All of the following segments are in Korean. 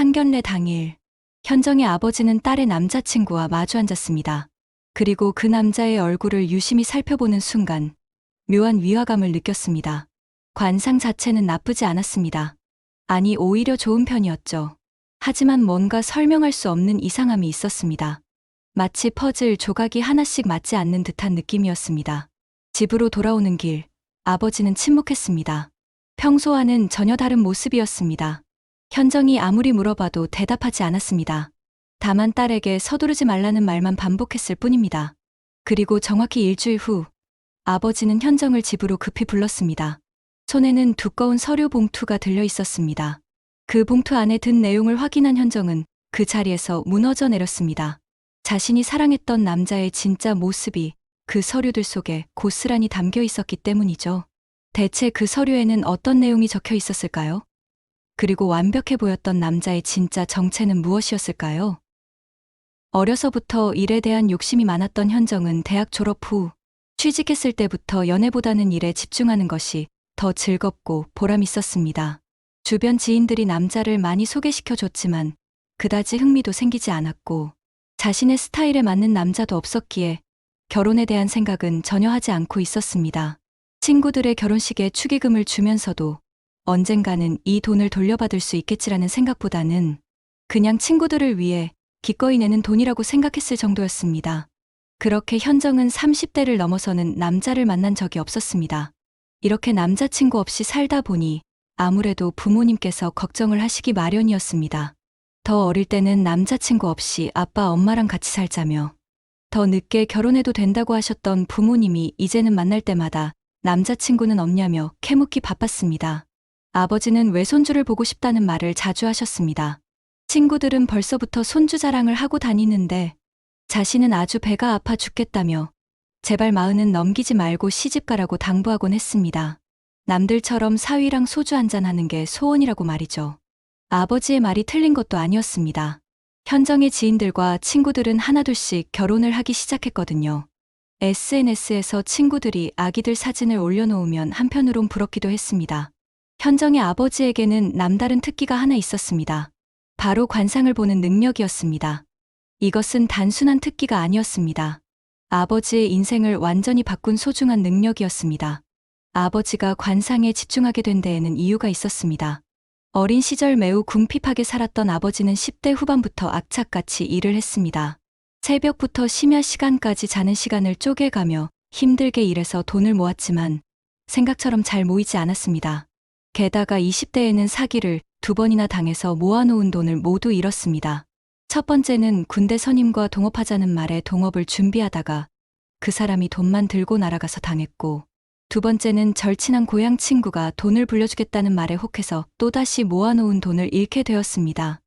상견례 당일, 현정의 아버지는 딸의 남자친구와 마주 앉았습니다. 그리고 그 남자의 얼굴을 유심히 살펴보는 순간 묘한 위화감을 느꼈습니다. 관상 자체는 나쁘지 않았습니다. 아니, 오히려 좋은 편이었죠. 하지만 뭔가 설명할 수 없는 이상함이 있었습니다. 마치 퍼즐 조각이 하나씩 맞지 않는 듯한 느낌이었습니다. 집으로 돌아오는 길, 아버지는 침묵했습니다. 평소와는 전혀 다른 모습이었습니다. 현정이 아무리 물어봐도 대답하지 않았습니다. 다만 딸에게 서두르지 말라는 말만 반복했을 뿐입니다. 그리고 정확히 일주일 후, 아버지는 현정을 집으로 급히 불렀습니다. 손에는 두꺼운 서류 봉투가 들려 있었습니다. 그 봉투 안에 든 내용을 확인한 현정은 그 자리에서 무너져 내렸습니다. 자신이 사랑했던 남자의 진짜 모습이 그 서류들 속에 고스란히 담겨 있었기 때문이죠. 대체 그 서류에는 어떤 내용이 적혀 있었을까요? 그리고 완벽해 보였던 남자의 진짜 정체는 무엇이었을까요? 어려서부터 일에 대한 욕심이 많았던 현정은 대학 졸업 후 취직했을 때부터 연애보다는 일에 집중하는 것이 더 즐겁고 보람 있었습니다. 주변 지인들이 남자를 많이 소개시켜줬지만 그다지 흥미도 생기지 않았고 자신의 스타일에 맞는 남자도 없었기에 결혼에 대한 생각은 전혀 하지 않고 있었습니다. 친구들의 결혼식에 축의금을 주면서도 언젠가는 이 돈을 돌려받을 수 있겠지라는 생각보다는 그냥 친구들을 위해 기꺼이 내는 돈이라고 생각했을 정도였습니다. 그렇게 현정은 30대를 넘어서는 남자를 만난 적이 없었습니다. 이렇게 남자친구 없이 살다 보니 아무래도 부모님께서 걱정을 하시기 마련이었습니다. 더 어릴 때는 남자친구 없이 아빠 엄마랑 같이 살자며 더 늦게 결혼해도 된다고 하셨던 부모님이 이제는 만날 때마다 남자친구는 없냐며 캐묻기 바빴습니다. 아버지는 외손주를 보고 싶다는 말을 자주 하셨습니다. 친구들은 벌써부터 손주 자랑을 하고 다니는데 자신은 아주 배가 아파 죽겠다며 제발 40은 넘기지 말고 시집가라고 당부하곤 했습니다. 남들처럼 사위랑 소주 한잔 하는 게 소원이라고 말이죠. 아버지의 말이 틀린 것도 아니었습니다. 현정의 지인들과 친구들은 하나둘씩 결혼을 하기 시작했거든요. SNS에서 친구들이 아기들 사진을 올려놓으면 한편으론 부럽기도 했습니다. 현정의 아버지에게는 남다른 특기가 하나 있었습니다. 바로 관상을 보는 능력이었습니다. 이것은 단순한 특기가 아니었습니다. 아버지의 인생을 완전히 바꾼 소중한 능력이었습니다. 아버지가 관상에 집중하게 된 데에는 이유가 있었습니다. 어린 시절 매우 궁핍하게 살았던 아버지는 10대 후반부터 악착같이 일을 했습니다. 새벽부터 심야 시간까지 자는 시간을 쪼개가며 힘들게 일해서 돈을 모았지만 생각처럼 잘 모이지 않았습니다. 게다가 20대에는 사기를 2번이나 당해서 모아놓은 돈을 모두 잃었습니다. 첫 번째는 군대 선임과 동업하자는 말에 동업을 준비하다가 그 사람이 돈만 들고 날아가서 당했고, 두 번째는 절친한 고향 친구가 돈을 불려주겠다는 말에 혹해서 또다시 모아놓은 돈을 잃게 되었습니다.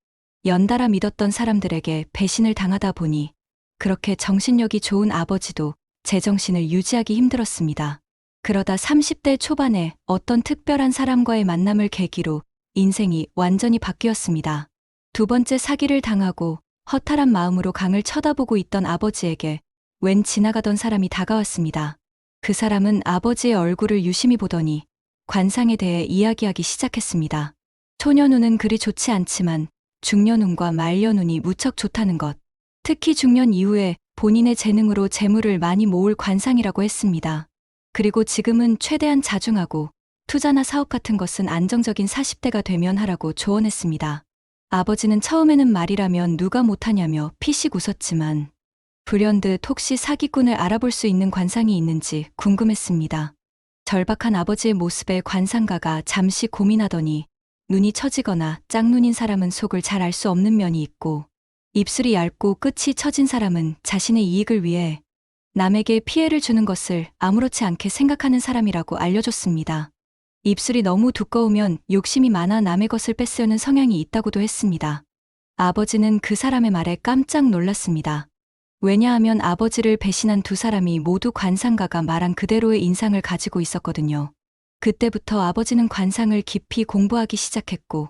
연달아 믿었던 사람들에게 배신을 당하다 보니 그렇게 정신력이 좋은 아버지도 제정신을 유지하기 힘들었습니다. 그러다 30대 초반에 어떤 특별한 사람과의 만남을 계기로 인생이 완전히 바뀌었습니다. 두 번째 사기를 당하고 허탈한 마음으로 강을 쳐다보고 있던 아버지에게 웬 지나가던 사람이 다가왔습니다. 그 사람은 아버지의 얼굴을 유심히 보더니 관상에 대해 이야기하기 시작했습니다. 초년운은 그리 좋지 않지만 중년운과 말년운이 무척 좋다는 것. 특히 중년 이후에 본인의 재능으로 재물을 많이 모을 관상이라고 했습니다. 그리고 지금은 최대한 자중하고 투자나 사업 같은 것은 안정적인 40대가 되면 하라고 조언했습니다. 아버지는 처음에는 말이라면 누가 못하냐며 피식 웃었지만 불현듯 혹시 사기꾼을 알아볼 수 있는 관상이 있는지 궁금했습니다. 절박한 아버지의 모습에 관상가가 잠시 고민하더니 눈이 처지거나 짝눈인 사람은 속을 잘 알 수 없는 면이 있고, 입술이 얇고 끝이 처진 사람은 자신의 이익을 위해 남에게 피해를 주는 것을 아무렇지 않게 생각하는 사람이라고 알려줬습니다. 입술이 너무 두꺼우면 욕심이 많아 남의 것을 뺏으려는 성향이 있다고도 했습니다. 아버지는 그 사람의 말에 깜짝 놀랐습니다. 왜냐하면 아버지를 배신한 두 사람이 모두 관상가가 말한 그대로의 인상을 가지고 있었거든요. 그때부터 아버지는 관상을 깊이 공부하기 시작했고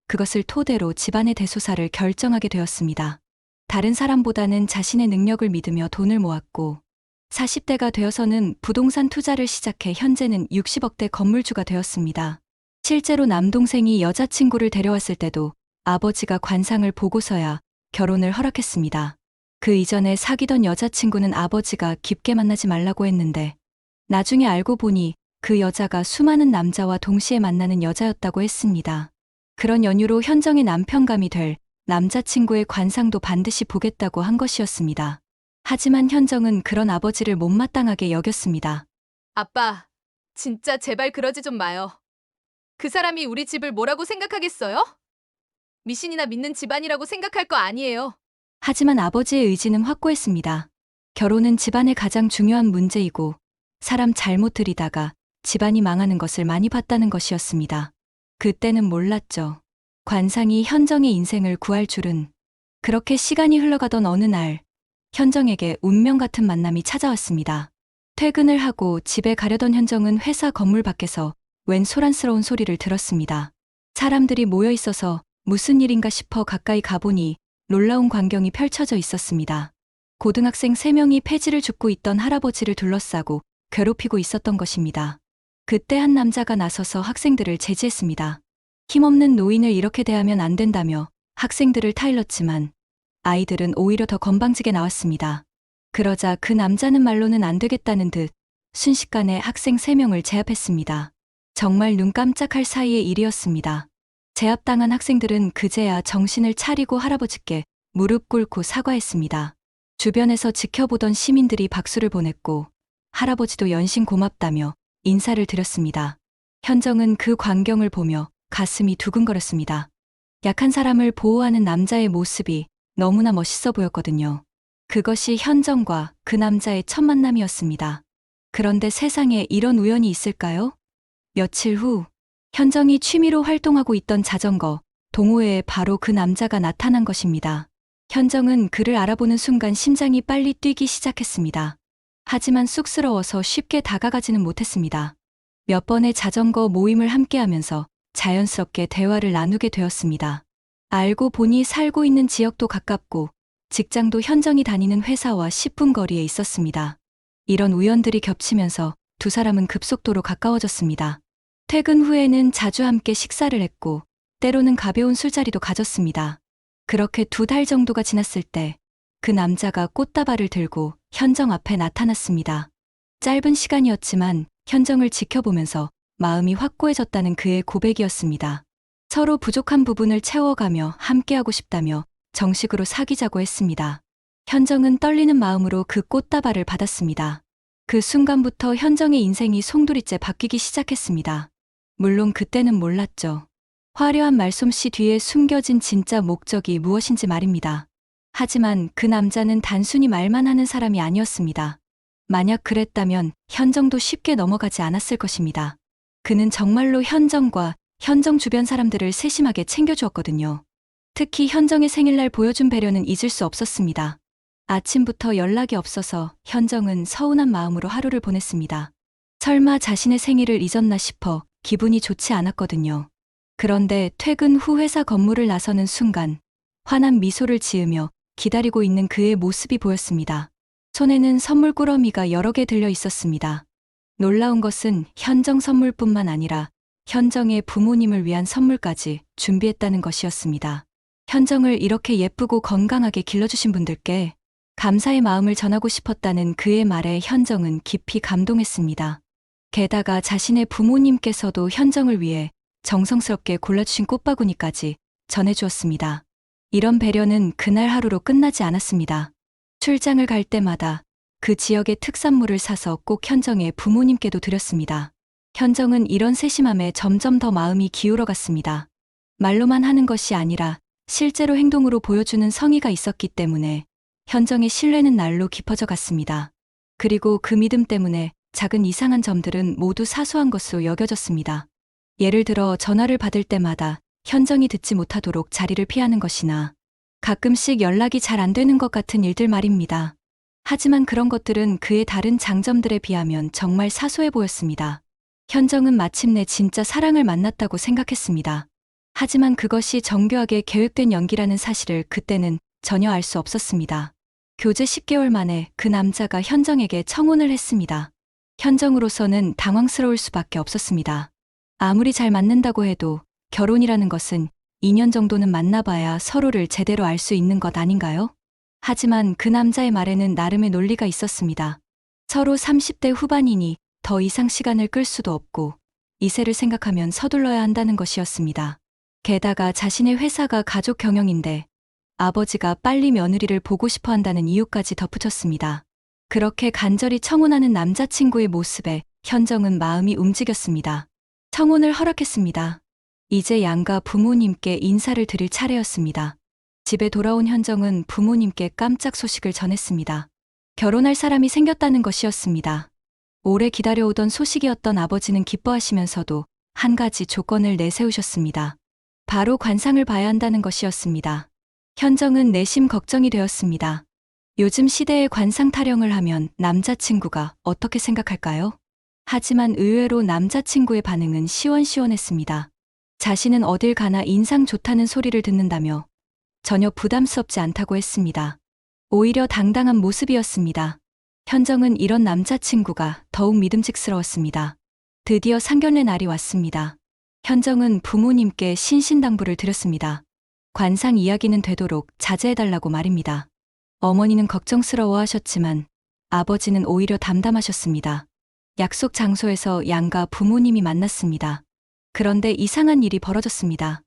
그것을 토대로 집안의 대소사를 결정하게 되었습니다. 다른 사람보다는 자신의 능력을 믿으며 돈을 모았고 40대가 되어서는 부동산 투자를 시작해 현재는 60억대 건물주가 되었습니다. 실제로 남동생이 여자친구를 데려왔을 때도 아버지가 관상을 보고서야 결혼을 허락했습니다. 그 이전에 사귀던 여자친구는 아버지가 깊게 만나지 말라고 했는데 나중에 알고 보니 그 여자가 수많은 남자와 동시에 만나는 여자였다고 했습니다. 그런 연유로 현정의 남편감이 될 남자친구의 관상도 반드시 보겠다고 한 것이었습니다. 하지만 현정은 그런 아버지를 못마땅하게 여겼습니다. 아빠, 진짜 제발 그러지 좀 마요. 그 사람이 우리 집을 뭐라고 생각하겠어요? 미신이나 믿는 집안이라고 생각할 거 아니에요. 하지만 아버지의 의지는 확고했습니다. 결혼은 집안의 가장 중요한 문제이고 사람 잘못 들이다가 집안이 망하는 것을 많이 봤다는 것이었습니다. 그때는 몰랐죠. 관상이 현정의 인생을 구할 줄은. 그렇게 시간이 흘러가던 어느 날 현정에게 운명 같은 만남이 찾아왔습니다. 퇴근을 하고 집에 가려던 현정은 회사 건물 밖에서 웬 소란스러운 소리를 들었습니다. 사람들이 모여 있어서 무슨 일인가 싶어 가까이 가보니 놀라운 광경이 펼쳐져 있었습니다. 고등학생 3명이 폐지를 줍고 있던 할아버지를 둘러싸고 괴롭히고 있었던 것입니다. 그때 한 남자가 나서서 학생들을 제지했습니다. 힘없는 노인을 이렇게 대하면 안 된다며 학생들을 타일렀지만 아이들은 오히려 더 건방지게 나왔습니다. 그러자 그 남자는 말로는 안 되겠다는 듯 순식간에 학생 3명을 제압했습니다. 정말 눈 깜짝할 사이의 일이었습니다. 제압당한 학생들은 그제야 정신을 차리고 할아버지께 무릎 꿇고 사과했습니다. 주변에서 지켜보던 시민들이 박수를 보냈고 할아버지도 연신 고맙다며 인사를 드렸습니다. 현정은 그 광경을 보며 가슴이 두근거렸습니다. 약한 사람을 보호하는 남자의 모습이 너무나 멋있어 보였거든요. 그것이 현정과 그 남자의 첫 만남이었습니다. 그런데 세상에 이런 우연이 있을까요? 며칠 후 현정이 취미로 활동하고 있던 자전거 동호회에 바로 그 남자가 나타난 것입니다. 현정은 그를 알아보는 순간 심장이 빨리 뛰기 시작했습니다. 하지만 쑥스러워서 쉽게 다가가지는 못했습니다. 몇 번의 자전거 모임을 함께하면서 자연스럽게 대화를 나누게 되었습니다. 알고 보니 살고 있는 지역도 가깝고 직장도 현정이 다니는 회사와 10분 거리에 있었습니다. 이런 우연들이 겹치면서 두 사람은 급속도로 가까워졌습니다. 퇴근 후에는 자주 함께 식사를 했고 때로는 가벼운 술자리도 가졌습니다. 그렇게 2달 정도가 지났을 때 그 남자가 꽃다발을 들고 현정 앞에 나타났습니다. 짧은 시간이었지만 현정을 지켜보면서 마음이 확고해졌다는 그의 고백이었습니다. 서로 부족한 부분을 채워가며 함께하고 싶다며 정식으로 사귀자고 했습니다. 현정은 떨리는 마음으로 그 꽃다발을 받았습니다. 그 순간부터 현정의 인생이 송두리째 바뀌기 시작했습니다. 물론 그때는 몰랐죠. 화려한 말솜씨 뒤에 숨겨진 진짜 목적이 무엇인지 말입니다. 하지만 그 남자는 단순히 말만 하는 사람이 아니었습니다. 만약 그랬다면 현정도 쉽게 넘어가지 않았을 것입니다. 그는 정말로 현정과 현정 주변 사람들을 세심하게 챙겨주었거든요. 특히 현정의 생일날 보여준 배려는 잊을 수 없었습니다. 아침부터 연락이 없어서 현정은 서운한 마음으로 하루를 보냈습니다. 설마 자신의 생일을 잊었나 싶어 기분이 좋지 않았거든요. 그런데 퇴근 후 회사 건물을 나서는 순간 환한 미소를 지으며 기다리고 있는 그의 모습이 보였습니다. 손에는 선물 꾸러미가 여러 개 들려 있었습니다. 놀라운 것은 현정 선물뿐만 아니라 현정의 부모님을 위한 선물까지 준비했다는 것이었습니다. 현정을 이렇게 예쁘고 건강하게 길러주신 분들께 감사의 마음을 전하고 싶었다는 그의 말에 현정은 깊이 감동했습니다. 게다가 자신의 부모님께서도 현정을 위해 정성스럽게 골라주신 꽃바구니까지 전해주었습니다. 이런 배려는 그날 하루로 끝나지 않았습니다. 출장을 갈 때마다 그 지역의 특산물을 사서 꼭 현정의 부모님께도 드렸습니다. 현정은 이런 세심함에 점점 더 마음이 기울어갔습니다. 말로만 하는 것이 아니라 실제로 행동으로 보여주는 성의가 있었기 때문에 현정의 신뢰는 날로 깊어져 갔습니다. 그리고 그 믿음 때문에 작은 이상한 점들은 모두 사소한 것으로 여겨졌습니다. 예를 들어 전화를 받을 때마다 현정이 듣지 못하도록 자리를 피하는 것이나 가끔씩 연락이 잘 안 되는 것 같은 일들 말입니다. 하지만 그런 것들은 그의 다른 장점들에 비하면 정말 사소해 보였습니다. 현정은 마침내 진짜 사랑을 만났다고 생각했습니다. 하지만 그것이 정교하게 계획된 연기라는 사실을 그때는 전혀 알 수 없었습니다. 교제 10개월 만에 그 남자가 현정에게 청혼을 했습니다. 현정으로서는 당황스러울 수밖에 없었습니다. 아무리 잘 맞는다고 해도 결혼이라는 것은 2년 정도는 만나봐야 서로를 제대로 알 수 있는 것 아닌가요? 하지만 그 남자의 말에는 나름의 논리가 있었습니다. 서로 30대 후반이니 더 이상 시간을 끌 수도 없고 이세를 생각하면 서둘러야 한다는 것이었습니다. 게다가 자신의 회사가 가족 경영인데 아버지가 빨리 며느리를 보고 싶어 한다는 이유까지 덧붙였습니다. 그렇게 간절히 청혼하는 남자친구의 모습에 현정은 마음이 움직였습니다. 청혼을 허락했습니다. 이제 양가 부모님께 인사를 드릴 차례였습니다. 집에 돌아온 현정은 부모님께 깜짝 소식을 전했습니다. 결혼할 사람이 생겼다는 것이었습니다. 오래 기다려오던 소식이었던 아버지는 기뻐하시면서도 한 가지 조건을 내세우셨습니다. 바로 관상을 봐야 한다는 것이었습니다. 현정은 내심 걱정이 되었습니다. 요즘 시대에 관상 타령을 하면 남자친구가 어떻게 생각할까요? 하지만 의외로 남자친구의 반응은 시원시원했습니다. 자신은 어딜 가나 인상 좋다는 소리를 듣는다며 전혀 부담스럽지 않다고 했습니다. 오히려 당당한 모습이었습니다. 현정은 이런 남자친구가 더욱 믿음직스러웠습니다. 드디어 상견례 날이 왔습니다. 현정은 부모님께 신신당부를 드렸습니다. 관상 이야기는 되도록 자제해달라고 말입니다. 어머니는 걱정스러워 하셨지만 아버지는 오히려 담담하셨습니다. 약속 장소에서 양가 부모님이 만났습니다. 그런데 이상한 일이 벌어졌습니다.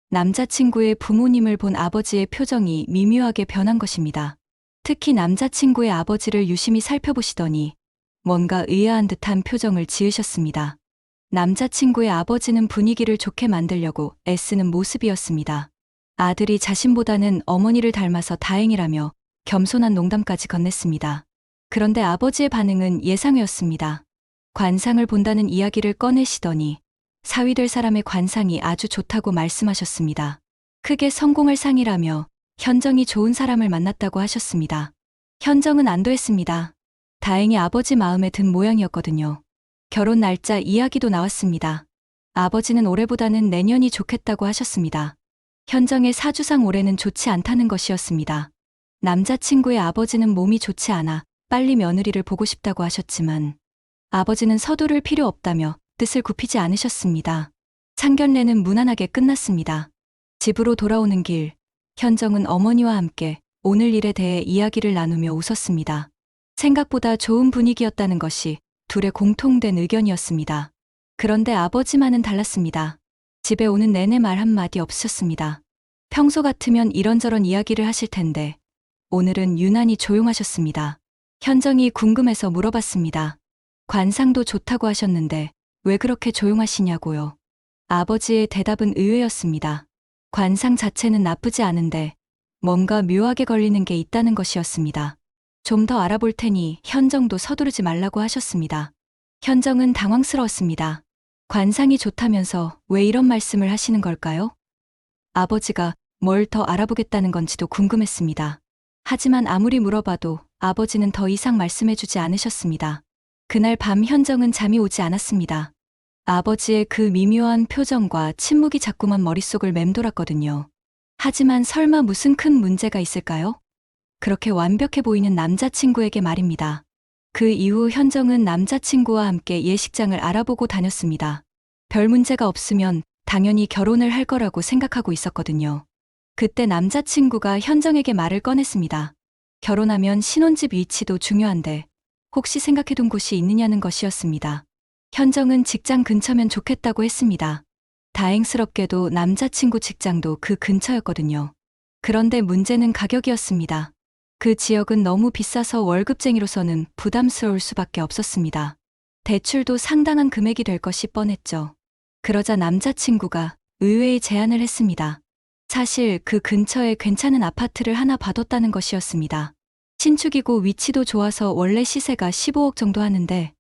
남자친구의 부모님을 본 아버지의 표정이 미묘하게 변한 것입니다. 특히 남자친구의 아버지를 유심히 살펴보시더니 뭔가 의아한 듯한 표정을 지으셨습니다. 남자친구의 아버지는 분위기를 좋게 만들려고 애쓰는 모습이었습니다. 아들이 자신보다는 어머니를 닮아서 다행이라며 겸손한 농담까지 건넸습니다. 그런데 아버지의 반응은 예상외였습니다. 관상을 본다는 이야기를 꺼내시더니 사위될 사람의 관상이 아주 좋다고 말씀하셨습니다. 크게 성공할 상이라며 현정이 좋은 사람을 만났다고 하셨습니다. 현정은 안도했습니다. 다행히 아버지 마음에 든 모양이었거든요. 결혼 날짜 이야기도 나왔습니다. 아버지는 올해보다는 내년이 좋겠다고 하셨습니다. 현정의 사주상 올해는 좋지 않다는 것이었습니다. 남자친구의 아버지는 몸이 좋지 않아 빨리 며느리를 보고 싶다고 하셨지만 아버지는 서두를 필요 없다며 뜻을 굽히지 않으셨습니다. 상견례는 무난하게 끝났습니다. 집으로 돌아오는 길, 현정은 어머니와 함께 오늘 일에 대해 이야기를 나누며 웃었습니다. 생각보다 좋은 분위기였다는 것이 둘의 공통된 의견이었습니다. 그런데 아버지만은 달랐습니다. 집에 오는 내내 말 한마디 없으셨습니다. 평소 같으면 이런저런 이야기를 하실 텐데 오늘은 유난히 조용하셨습니다. 현정이 궁금해서 물어봤습니다. 관상도 좋다고 하셨는데 왜 그렇게 조용하시냐고요. 아버지의 대답은 의외였습니다. 관상 자체는 나쁘지 않은데 뭔가 묘하게 걸리는 게 있다는 것이었습니다. 좀 더 알아볼 테니 현정도 서두르지 말라고 하셨습니다. 현정은 당황스러웠습니다. 관상이 좋다면서 왜 이런 말씀을 하시는 걸까요? 아버지가 뭘 더 알아보겠다는 건지도 궁금했습니다. 하지만 아무리 물어봐도 아버지는 더 이상 말씀해주지 않으셨습니다. 그날 밤 현정은 잠이 오지 않았습니다. 아버지의 그 미묘한 표정과 침묵이 자꾸만 머릿속을 맴돌았거든요. 하지만 설마 무슨 큰 문제가 있을까요? 그렇게 완벽해 보이는 남자친구에게 말입니다. 그 이후 현정은 남자친구와 함께 예식장을 알아보고 다녔습니다. 별 문제가 없으면 당연히 결혼을 할 거라고 생각하고 있었거든요. 그때 남자친구가 현정에게 말을 꺼냈습니다. 결혼하면 신혼집 위치도 중요한데 혹시 생각해둔 곳이 있느냐는 것이었습니다. 현정은 직장 근처면 좋겠다고 했습니다. 다행스럽게도 남자친구 직장도 그 근처였거든요. 그런데 문제는 가격이었습니다. 그 지역은 너무 비싸서 월급쟁이로서는 부담스러울 수밖에 없었습니다. 대출도 상당한 금액이 될 것이 뻔했죠. 그러자 남자친구가 의외의 제안을 했습니다. 사실 그 근처에 괜찮은 아파트를 하나 봐뒀다는 것이었습니다. 신축이고 위치도 좋아서 원래 시세가 15억 정도 하는데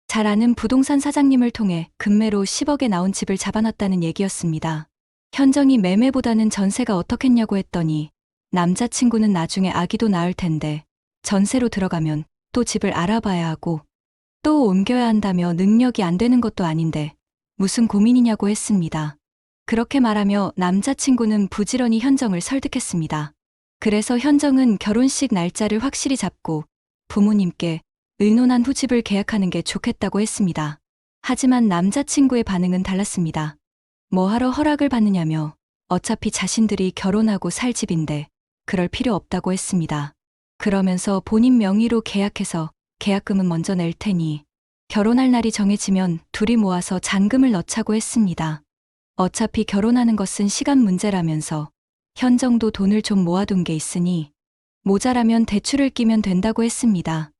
잘 아는 부동산 사장님을 통해 급매로 10억에 나온 집을 잡아놨다는 얘기였습니다. 현정이 매매보다는 전세가 어떻겠냐고 했더니 남자친구는 나중에 아기도 낳을 텐데 전세로 들어가면 또 집을 알아봐야 하고 또 옮겨야 한다며 능력이 안 되는 것도 아닌데 무슨 고민이냐고 했습니다. 그렇게 말하며 남자친구는 부지런히 현정을 설득했습니다. 그래서 현정은 결혼식 날짜를 확실히 잡고 부모님께 의논한 후 집을 계약하는 게 좋겠다고 했습니다. 하지만 남자친구의 반응은 달랐습니다. 뭐하러 허락을 받느냐며 어차피 자신들이 결혼하고 살 집인데 그럴 필요 없다고 했습니다. 그러면서 본인 명의로 계약해서 계약금은 먼저 낼 테니 결혼할 날이 정해지면 둘이 모아서 잔금을 넣자고 했습니다. 어차피 결혼하는 것은 시간 문제라면서 현정도 돈을 좀 모아둔 게 있으니 모자라면 대출을 끼면 된다고 했습니다.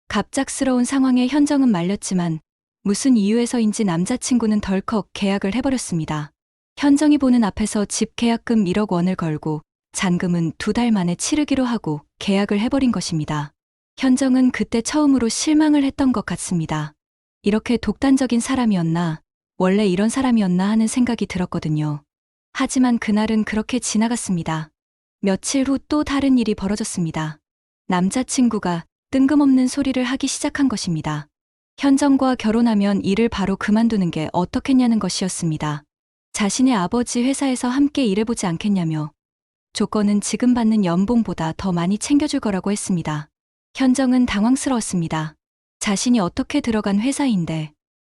갑작스러운 상황에 현정은 말렸지만 무슨 이유에서인지 남자친구는 덜컥 계약을 해버렸습니다. 현정이 보는 앞에서 집 계약금 1억 원을 걸고 잔금은 2달 만에 치르기로 하고 계약을 해버린 것입니다. 현정은 그때 처음으로 실망을 했던 것 같습니다. 이렇게 독단적인 사람이었나, 원래 이런 사람이었나 하는 생각이 들었거든요. 하지만 그날은 그렇게 지나갔습니다. 며칠 후 또 다른 일이 벌어졌습니다. 남자친구가 뜬금없는 소리를 하기 시작한 것입니다. 현정과 결혼하면 일을 바로 그만두는 게 어떻겠냐는 것이었습니다. 자신의 아버지 회사에서 함께 일해보지 않겠냐며 조건은 지금 받는 연봉보다 더 많이 챙겨줄 거라고 했습니다. 현정은 당황스러웠습니다. 자신이 어떻게 들어간 회사인데,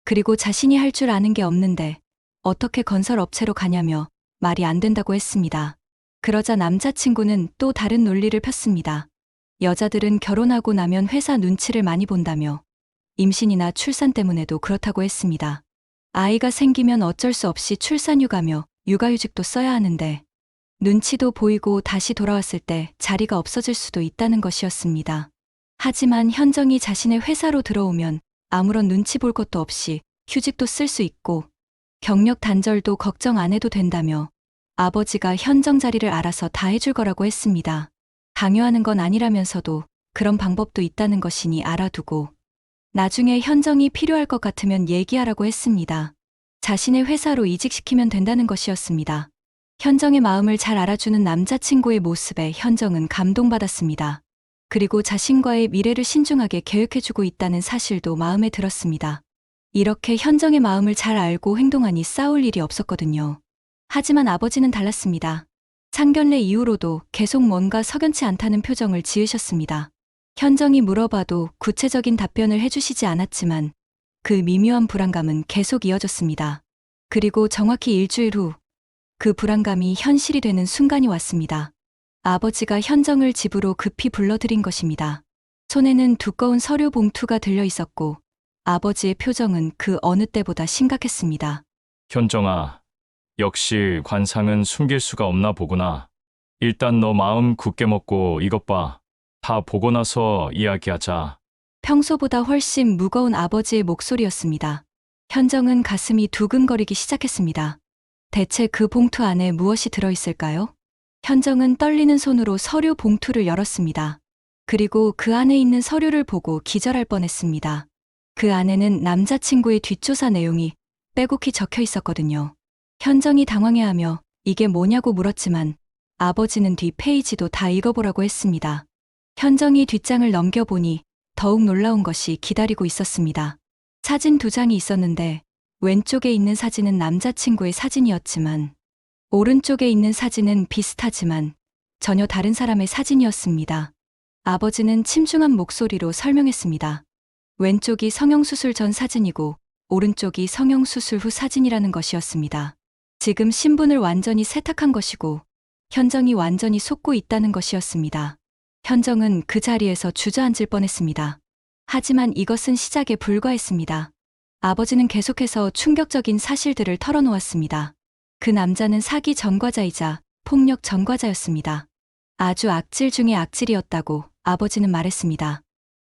그리고 자신이 할 줄 아는 게 없는데 어떻게 건설업체로 가냐며 말이 안 된다고 했습니다. 그러자 남자친구는 또 다른 논리를 폈습니다. 여자들은 결혼하고 나면 회사 눈치를 많이 본다며 임신이나 출산 때문에도 그렇다고 했습니다. 아이가 생기면 어쩔 수 없이 출산휴가며 육아휴직도 써야 하는데 눈치도 보이고 다시 돌아왔을 때 자리가 없어질 수도 있다는 것이었습니다. 하지만 현정이 자신의 회사로 들어오면 아무런 눈치 볼 것도 없이 휴직도 쓸 수 있고 경력 단절도 걱정 안 해도 된다며 아버지가 현정 자리를 알아서 다 해줄 거라고 했습니다. 강요하는 건 아니라면서도 그런 방법도 있다는 것이니 알아두고 나중에 현정이 필요할 것 같으면 얘기하라고 했습니다. 자신의 회사로 이직시키면 된다는 것이었습니다. 현정의 마음을 잘 알아주는 남자친구의 모습에 현정은 감동받았습니다. 그리고 자신과의 미래를 신중하게 계획해주고 있다는 사실도 마음에 들었습니다. 이렇게 현정의 마음을 잘 알고 행동하니 싸울 일이 없었거든요. 하지만 아버지는 달랐습니다. 상견례 이후로도 계속 뭔가 석연치 않다는 표정을 지으셨습니다. 현정이 물어봐도 구체적인 답변을 해주시지 않았지만 그 미묘한 불안감은 계속 이어졌습니다. 그리고 정확히 일주일 후 그 불안감이 현실이 되는 순간이 왔습니다. 아버지가 현정을 집으로 급히 불러들인 것입니다. 손에는 두꺼운 서류 봉투가 들려 있었고 아버지의 표정은 그 어느 때보다 심각했습니다. 현정아, 역시 관상은 숨길 수가 없나 보구나. 일단 너 마음 굳게 먹고 이것 봐. 다 보고 나서 이야기하자. 평소보다 훨씬 무거운 아버지의 목소리였습니다. 현정은 가슴이 두근거리기 시작했습니다. 대체 그 봉투 안에 무엇이 들어있을까요? 현정은 떨리는 손으로 서류 봉투를 열었습니다. 그리고 그 안에 있는 서류를 보고 기절할 뻔했습니다. 그 안에는 남자친구의 뒷조사 내용이 빼곡히 적혀 있었거든요. 현정이 당황해하며 이게 뭐냐고 물었지만 아버지는 뒷 페이지도 다 읽어보라고 했습니다. 현정이 뒷장을 넘겨보니 더욱 놀라운 것이 기다리고 있었습니다. 사진 2장이 있었는데 왼쪽에 있는 사진은 남자친구의 사진이었지만 오른쪽에 있는 사진은 비슷하지만 전혀 다른 사람의 사진이었습니다. 아버지는 침중한 목소리로 설명했습니다. 왼쪽이 성형수술 전 사진이고 오른쪽이 성형수술 후 사진이라는 것이었습니다. 지금 신분을 완전히 세탁한 것이고 현정이 완전히 속고 있다는 것이었습니다. 현정은 그 자리에서 주저앉을 뻔했습니다. 하지만 이것은 시작에 불과했습니다. 아버지는 계속해서 충격적인 사실들을 털어놓았습니다. 그 남자는 사기 전과자이자 폭력 전과자였습니다. 아주 악질 중에 악질이었다고 아버지는 말했습니다.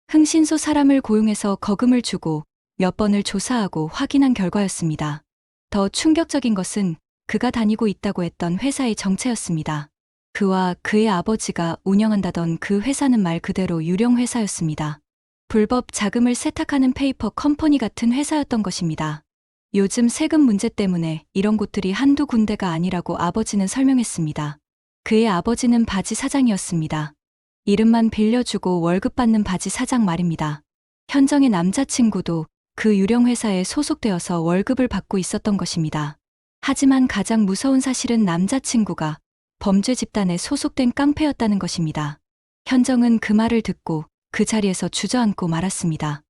흥신소 사람을 고용해서 거금을 주고 몇 번을 조사하고 확인한 결과였습니다. 더 충격적인 것은 그가 다니고 있다고 했던 회사의 정체였습니다. 그와 그의 아버지가 운영한다던 그 회사는 말 그대로 유령 회사였습니다. 불법 자금을 세탁하는 페이퍼 컴퍼니 같은 회사였던 것입니다. 요즘 세금 문제 때문에 이런 곳들이 한두 군데가 아니라고 아버지는 설명했습니다. 그의 아버지는 바지 사장이었습니다. 이름만 빌려주고 월급 받는 바지 사장 말입니다. 현정의 남자친구도 그 유령 회사에 소속되어서 월급을 받고 있었던 것입니다. 하지만 가장 무서운 사실은 남자친구가 범죄 집단에 소속된 깡패였다는 것입니다. 현정은 그 말을 듣고 그 자리에서 주저앉고 말았습니다.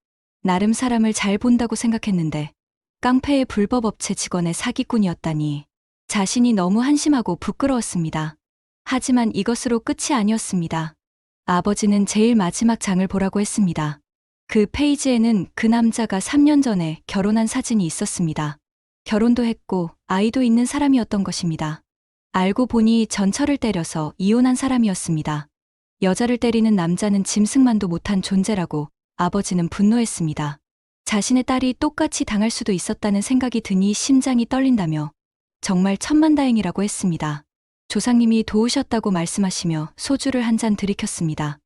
나름 사람을 잘 본다고 생각했는데 깡패의 불법 업체 직원의 사기꾼이었다니. 자신이 너무 한심하고 부끄러웠습니다. 하지만 이것으로 끝이 아니었습니다. 아버지는 제일 마지막 장을 보라고 했습니다. 그 페이지에는 그 남자가 3년 전에 결혼한 사진이 있었습니다. 결혼도 했고 아이도 있는 사람이었던 것입니다. 알고 보니 전철을 때려서 이혼한 사람이었습니다. 여자를 때리는 남자는 짐승만도 못한 존재라고 아버지는 분노했습니다. 자신의 딸이 똑같이 당할 수도 있었다는 생각이 드니 심장이 떨린다며 정말 천만다행이라고 했습니다. 조상님이 도우셨다고 말씀하시며 소주를 한 잔 들이켰습니다.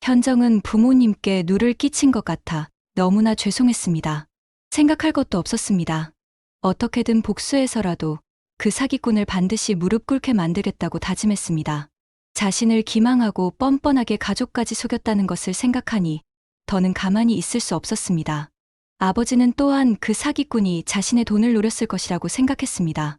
현정은 부모님께 누를 끼친 것 같아 너무나 죄송했습니다. 생각할 것도 없었습니다. 어떻게든 복수해서라도 그 사기꾼을 반드시 무릎 꿇게 만들겠다고 다짐했습니다. 자신을 기망하고 뻔뻔하게 가족까지 속였다는 것을 생각하니 더는 가만히 있을 수 없었습니다. 아버지는 또한 그 사기꾼이 자신의 돈을 노렸을 것이라고 생각했습니다.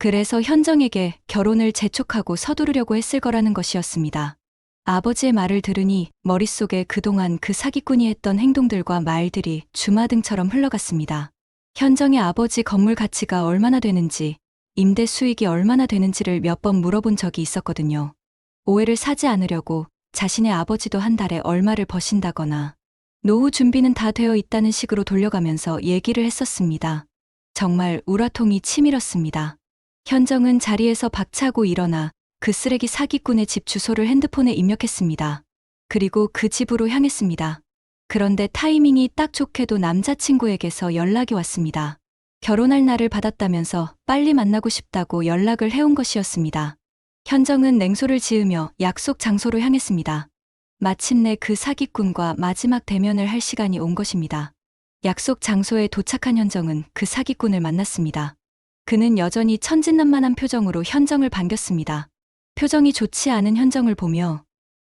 그래서 현정에게 결혼을 재촉하고 서두르려고 했을 거라는 것이었습니다. 아버지의 말을 들으니 머릿속에 그동안 그 사기꾼이 했던 행동들과 말들이 주마등처럼 흘러갔습니다. 현정의 아버지 건물 가치가 얼마나 되는지, 임대 수익이 얼마나 되는지를 몇 번 물어본 적이 있었거든요. 오해를 사지 않으려고 자신의 아버지도 한 달에 얼마를 버신다거나 노후 준비는 다 되어 있다는 식으로 돌려가면서 얘기를 했었습니다. 정말 우라통이 치밀었습니다. 현정은 자리에서 박차고 일어나 그 쓰레기 사기꾼의 집 주소를 핸드폰에 입력했습니다. 그리고 그 집으로 향했습니다. 그런데 타이밍이 딱 좋게도 남자친구에게서 연락이 왔습니다. 결혼할 날을 받았다면서 빨리 만나고 싶다고 연락을 해온 것이었습니다. 현정은 냉소를 지으며 약속 장소로 향했습니다. 마침내 그 사기꾼과 마지막 대면을 할 시간이 온 것입니다. 약속 장소에 도착한 현정은 그 사기꾼을 만났습니다. 그는 여전히 천진난만한 표정으로 현정을 반겼습니다. 표정이 좋지 않은 현정을 보며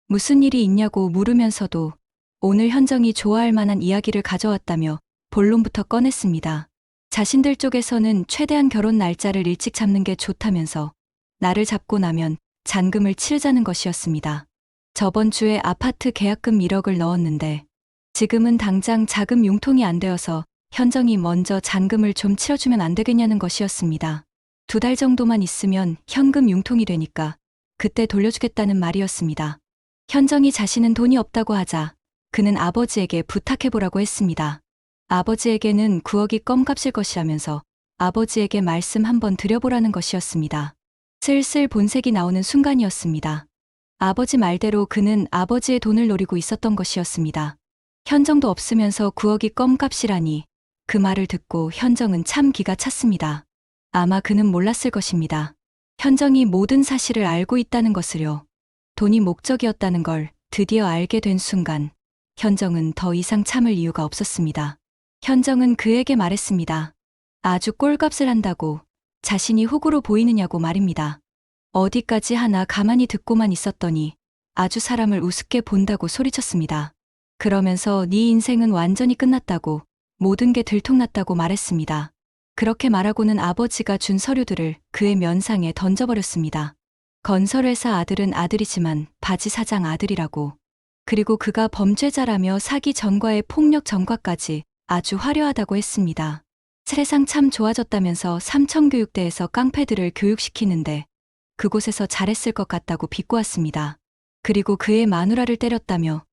무슨 일이 있냐고 물으면서도 오늘 현정이 좋아할 만한 이야기를 가져왔다며 본론부터 꺼냈습니다. 자신들 쪽에서는 최대한 결혼 날짜를 일찍 잡는 게 좋다면서 나를 잡고 나면 잔금을 치르자는 것이었습니다. 저번 주에 아파트 계약금 1억을 넣었는데 지금은 당장 자금 융통이 안 되어서 현정이 먼저 잔금을 좀 치러주면 안 되겠냐는 것이었습니다. 2달 정도만 있으면 현금 융통이 되니까 그때 돌려주겠다는 말이었습니다. 현정이 자신은 돈이 없다고 하자 그는 아버지에게 부탁해보라고 했습니다. 아버지에게는 9억이 껌값일 것이라면서 아버지에게 말씀 한번 드려보라는 것이었습니다. 슬슬 본색이 나오는 순간이었습니다. 아버지 말대로 그는 아버지의 돈을 노리고 있었던 것이었습니다. 현정도 없으면서 9억이 껌값이라니 그 말을 듣고 현정은 참 기가 찼습니다. 아마 그는 몰랐을 것입니다. 현정이 모든 사실을 알고 있다는 것을요. 돈이 목적이었다는 걸 드디어 알게 된 순간 현정은 더 이상 참을 이유가 없었습니다. 현정은 그에게 말했습니다. 아주 꼴값을 한다고 자신이 호구로 보이느냐고 말입니다. 어디까지 하나 가만히 듣고만 있었더니 아주 사람을 우습게 본다고 소리쳤습니다. 그러면서 네 인생은 완전히 끝났다고 모든 게 들통났다고 말했습니다. 그렇게 말하고는 아버지가 준 서류들을 그의 면상에 던져버렸습니다. 건설회사 아들은 아들이지만 바지 사장 아들이라고. 그리고 그가 범죄자라며 사기 전과의 폭력 전과까지 아주 화려하다고 했습니다. 세상 참 좋아졌다면서 삼청교육대에서 깡패들을 교육시키는데 그곳에서 잘했을 것 같다고 비꼬았습니다. 그리고 그의 마누라를 때렸다며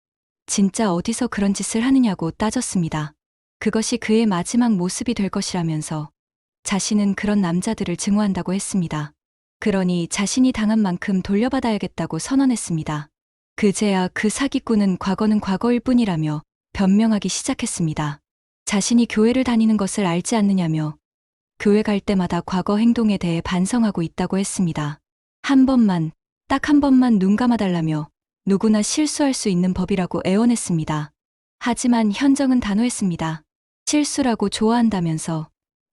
진짜 어디서 그런 짓을 하느냐고 따졌습니다. 그것이 그의 마지막 모습이 될 것이라면서 자신은 그런 남자들을 증오한다고 했습니다. 그러니 자신이 당한 만큼 돌려받아야겠다고 선언했습니다. 그제야 그 사기꾼은 과거는 과거일 뿐이라며 변명하기 시작했습니다. 자신이 교회를 다니는 것을 알지 않느냐며 교회 갈 때마다 과거 행동에 대해 반성하고 있다고 했습니다. 한 번만, 딱 한 번만 눈 감아달라며 누구나 실수할 수 있는 법이라고 애원했습니다. 하지만 현정은 단호했습니다. 실수라고 좋아한다면서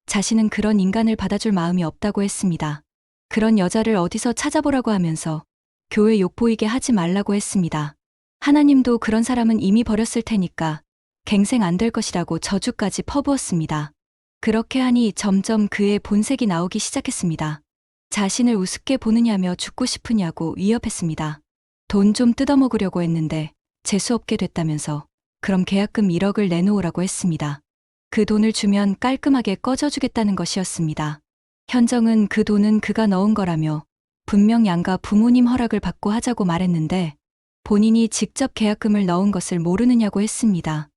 자신은 그런 인간을 받아줄 마음이 없다고 했습니다. 그런 여자를 어디서 찾아보라고 하면서 교회 욕보이게 하지 말라고 했습니다. 하나님도 그런 사람은 이미 버렸을 테니까 갱생 안 될 것이라고 저주까지 퍼부었습니다. 그렇게 하니 점점 그의 본색이 나오기 시작했습니다. 자신을 우습게 보느냐며 죽고 싶으냐고 위협했습니다. 돈 좀 뜯어먹으려고 했는데 재수없게 됐다면서 그럼 계약금 1억을 내놓으라고 했습니다. 그 돈을 주면 깔끔하게 꺼져주겠다는 것이었습니다. 현정은 그 돈은 그가 넣은 거라며 분명 양가 부모님 허락을 받고 하자고 말했는데 본인이 직접 계약금을 넣은 것을 모르느냐고 했습니다.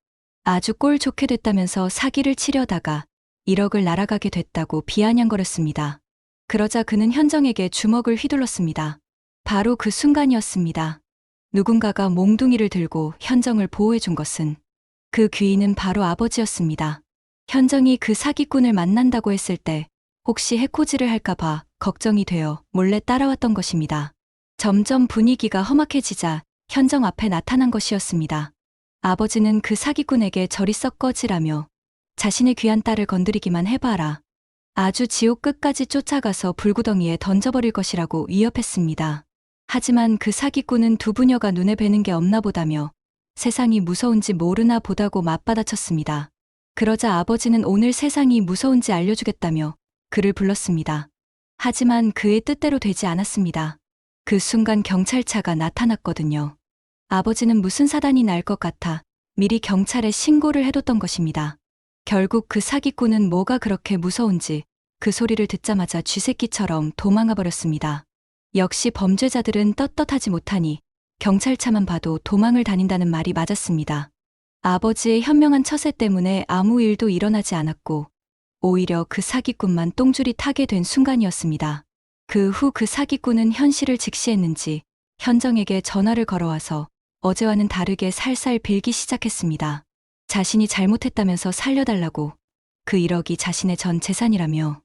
아주 꼴 좋게 됐다면서 사기를 치려다가 1억을 날아가게 됐다고 비아냥거렸습니다. 그러자 그는 현정에게 주먹을 휘둘렀습니다. 바로 그 순간이었습니다. 누군가가 몽둥이를 들고 현정을 보호해준 것은 그 귀인은 바로 아버지였습니다. 현정이 그 사기꾼을 만난다고 했을 때 혹시 해코지를 할까봐 걱정이 되어 몰래 따라왔던 것입니다. 점점 분위기가 험악해지자 현정 앞에 나타난 것이었습니다. 아버지는 그 사기꾼에게 저리 썩 꺼지라며 자신의 귀한 딸을 건드리기만 해봐라. 아주 지옥 끝까지 쫓아가서 불구덩이에 던져버릴 것이라고 위협했습니다. 하지만 그 사기꾼은 두 부녀가 눈에 뵈는 게 없나 보다며 세상이 무서운지 모르나 보다고 맞받아쳤습니다. 그러자 아버지는 오늘 세상이 무서운지 알려주겠다며 그를 불렀습니다. 하지만 그의 뜻대로 되지 않았습니다. 그 순간 경찰차가 나타났거든요. 아버지는 무슨 사단이 날 것 같아 미리 경찰에 신고를 해뒀던 것입니다. 결국 그 사기꾼은 뭐가 그렇게 무서운지 그 소리를 듣자마자 쥐새끼처럼 도망가 버렸습니다. 역시 범죄자들은 떳떳하지 못하니 경찰차만 봐도 도망을 다닌다는 말이 맞았습니다. 아버지의 현명한 처세 때문에 아무 일도 일어나지 않았고 오히려 그 사기꾼만 똥줄이 타게 된 순간이었습니다. 그 후 그 사기꾼은 현실을 직시했는지 현정에게 전화를 걸어와서 어제와는 다르게 살살 빌기 시작했습니다. 자신이 잘못했다면서 살려달라고, 그 1억이 자신의 전 재산이라며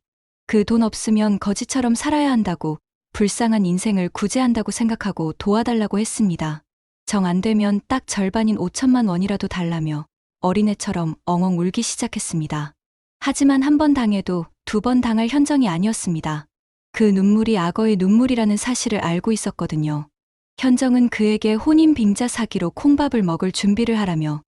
그 돈 없으면 거지처럼 살아야 한다고, 불쌍한 인생을 구제한다고 생각하고 도와달라고 했습니다. 정 안 되면 딱 절반인 5천만 원이라도 달라며 어린애처럼 엉엉 울기 시작했습니다. 하지만 한 번 당해도 두 번 당할 현정이 아니었습니다. 그 눈물이 악어의 눈물이라는 사실을 알고 있었거든요. 현정은 그에게 혼인 빙자 사기로 콩밥을 먹을 준비를 하라며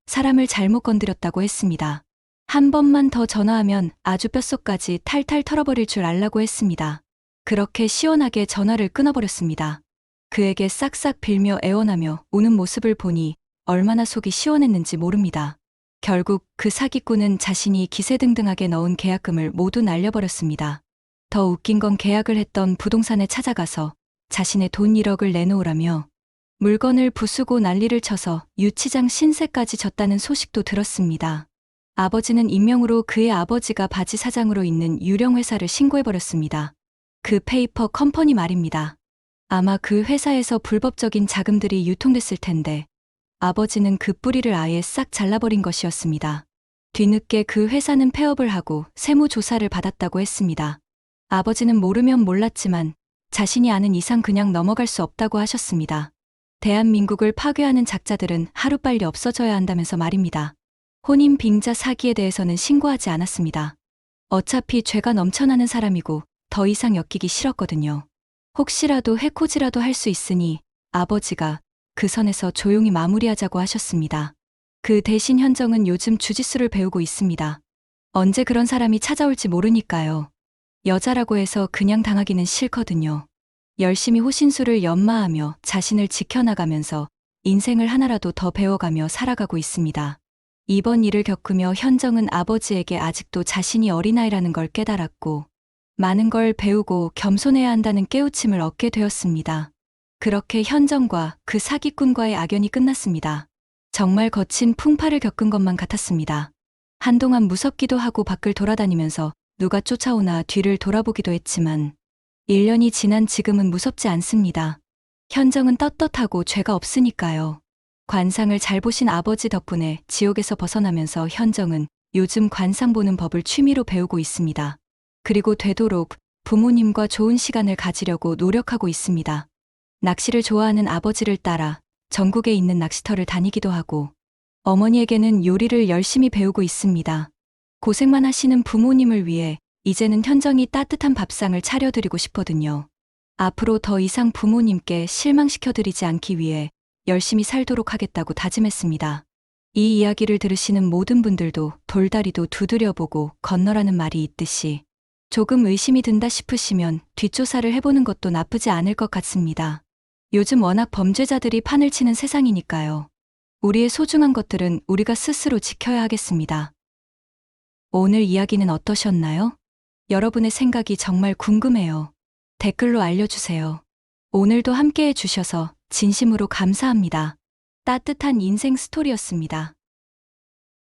사람을 잘못 건드렸다고 했습니다. 한 번만 더 전화하면 아주 뼛속까지 탈탈 털어버릴 줄 알라고 했습니다. 그렇게 시원하게 전화를 끊어버렸습니다. 그에게 싹싹 빌며 애원하며 우는 모습을 보니 얼마나 속이 시원했는지 모릅니다. 결국 그 사기꾼은 자신이 기세등등하게 넣은 계약금을 모두 날려버렸습니다. 더 웃긴 건 계약을 했던 부동산에 찾아가서 자신의 돈 1억을 내놓으라며 물건을 부수고 난리를 쳐서 유치장 신세까지 졌다는 소식도 들었습니다. 아버지는 익명으로 그의 아버지가 바지 사장으로 있는 유령 회사를 신고해버렸습니다. 그 페이퍼 컴퍼니 말입니다. 아마 그 회사에서 불법적인 자금들이 유통됐을 텐데 아버지는 그 뿌리를 아예 싹 잘라버린 것이었습니다. 뒤늦게 그 회사는 폐업을 하고 세무조사를 받았다고 했습니다. 아버지는 모르면 몰랐지만 자신이 아는 이상 그냥 넘어갈 수 없다고 하셨습니다. 대한민국을 파괴하는 작자들은 하루빨리 없어져야 한다면서 말입니다. 혼인 빙자 사기에 대해서는 신고하지 않았습니다. 어차피 죄가 넘쳐나는 사람이고 더 이상 엮이기 싫었거든요. 혹시라도 해코지라도 할 수 있으니 아버지가 그 선에서 조용히 마무리하자고 하셨습니다. 그 대신 현정은 요즘 주짓수를 배우고 있습니다. 언제 그런 사람이 찾아올지 모르니까요. 여자라고 해서 그냥 당하기는 싫거든요. 열심히 호신술을 연마하며 자신을 지켜나가면서 인생을 하나라도 더 배워가며 살아가고 있습니다. 이번 일을 겪으며 현정은 아버지에게 아직도 자신이 어린아이라는 걸 깨달았고 많은 걸 배우고 겸손해야 한다는 깨우침을 얻게 되었습니다. 그렇게 현정과 그 사기꾼과의 악연이 끝났습니다. 정말 거친 풍파를 겪은 것만 같았습니다. 한동안 무섭기도 하고 밖을 돌아다니면서 누가 쫓아오나 뒤를 돌아보기도 했지만 1년이 지난 지금은 무섭지 않습니다. 현정은 떳떳하고 죄가 없으니까요. 관상을 잘 보신 아버지 덕분에 지옥에서 벗어나면서 현정은 요즘 관상 보는 법을 취미로 배우고 있습니다. 그리고 되도록 부모님과 좋은 시간을 가지려고 노력하고 있습니다. 낚시를 좋아하는 아버지를 따라 전국에 있는 낚시터를 다니기도 하고 어머니에게는 요리를 열심히 배우고 있습니다. 고생만 하시는 부모님을 위해 이제는 현정이 따뜻한 밥상을 차려드리고 싶거든요. 앞으로 더 이상 부모님께 실망시켜드리지 않기 위해 열심히 살도록 하겠다고 다짐했습니다. 이 이야기를 들으시는 모든 분들도 돌다리도 두드려보고 건너라는 말이 있듯이 조금 의심이 든다 싶으시면 뒷조사를 해보는 것도 나쁘지 않을 것 같습니다. 요즘 워낙 범죄자들이 판을 치는 세상이니까요. 우리의 소중한 것들은 우리가 스스로 지켜야 하겠습니다. 오늘 이야기는 어떠셨나요? 여러분의 생각이 정말 궁금해요. 댓글로 알려주세요. 오늘도 함께 해주셔서 진심으로 감사합니다. 따뜻한 인생 스토리였습니다.